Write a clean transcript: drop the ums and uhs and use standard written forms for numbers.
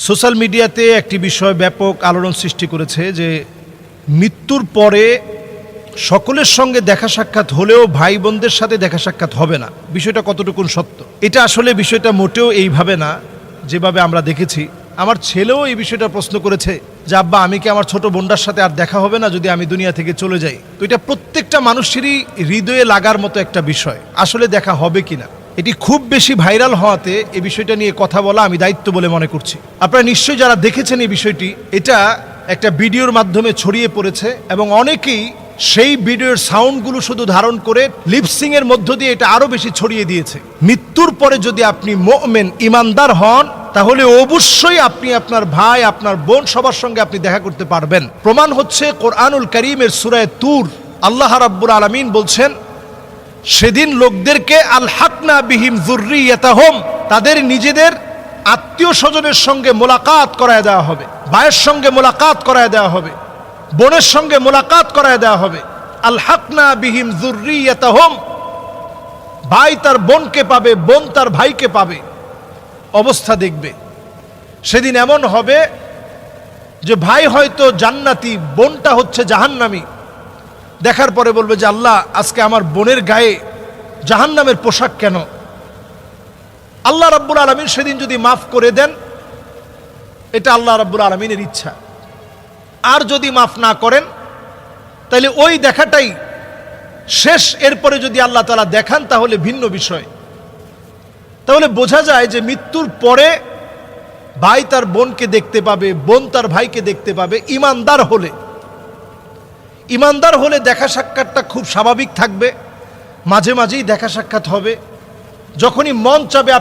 Social মিডিয়াতে একটি বিষয় ব্যাপক আলোড়ন সৃষ্টি করেছে যে মৃত্যুর পরে সকলের সঙ্গে দেখা সাক্ষাৎ হলেও ভাই বোনদের সাথে দেখা সাক্ষাৎ হবে না। বিষয়টা কতটুকু সত্য? এটা আসলে বিষয়টা মোটেও এইভাবে না যেভাবে আমরা দেখেছি। আমার ছেলেও এই বিষয়টা প্রশ্ন করেছে যে আব্বা, আমি কি আমার ছোট বোনটার সাথে আর দেখা হবে না যদি আমি দুনিয়া থেকে চলে যাই? তো এটা প্রত্যেকটা মানুষেরই হৃদয়ে লাগার মতো একটা বিষয়, আসলে দেখা হবে কিনা। এটি খুব বেশি ভাইরাল হওয়াতে এই বিষয়টা নিয়ে কথা বলা আমি দায়িত্ব বলে মনে করছি। আপনারা নিশ্চয়ই যারা দেখেছেন এই বিষয়টি, এটা একটা ভিডিওর মাধ্যমে ছড়িয়ে পড়েছে এবং অনেকেই সেই ভিডিওর সাউন্ডগুলো শুধু ধারণ করে লিপসিং এর মধ্য দিয়ে এটা আরো বেশি ছড়িয়ে দিয়েছে। মৃত্যুর পরে যদি আপনি মুমিন ইমানদার হন তাহলে অবশ্যই আপনি আপনার ভাই আপনার বোন সবার সঙ্গে আপনি দেখা করতে পারবেন। প্রমাণ হচ্ছে কোরআনুল কারীমের সূরা তুর। আল্লাহ রাব্বুল আলামিন বলছেন, সেদিন লোকদেরকে আলহাকনা বিহিম যুররিয়াতাহুম, তাদের নিজেদের আত্মীয় স্বজনের সঙ্গে মোলাকাত করায় দেওয়া হবে, ভাইয়ের সঙ্গে মোলাকাত করায় দেওয়া হবে, বোনের সঙ্গে মোলাকাত করায় দেওয়া হবে। আলহাকনা বিহিম যুররিয়াতাহুম, ভাই তার বোনকে পাবে, বোন তার ভাইকে পাবে। অবস্থা দেখবে সেদিন এমন হবে যে ভাই হয়তো জান্নাতি, বোনটা হচ্ছে জাহান্নামী। দেখার পরে বলবে যে আল্লাহ, আজকে আমার বোনের গায়ে জাহান্নামের পোশাক কেন? আল্লাহ রাব্বুল আলামিন সেদিন যদি মাফ করে দেন, এটা আল্লাহ রাব্বুল আলামিনের ইচ্ছা। আর যদি মাফ না করেন তাহলে ওই দেখাটাই শেষ। এরপরে যদি আল্লাহ তাআলা দেখান তাহলে ভিন্ন বিষয়। তাহলে বোঝা যায় যে মৃত্যুর পরে ভাই তার বোনকে দেখতে পাবে, বোন তার ভাইকে দেখতে পাবে ইমানদার হলে। ইমানদার হলে দেখা সাক্ষাৎটা খুব স্বাভাবিক থাকবে, মাঝে মাঝেই দেখা সাক্ষাৎ হবে, যখনই মন চাবে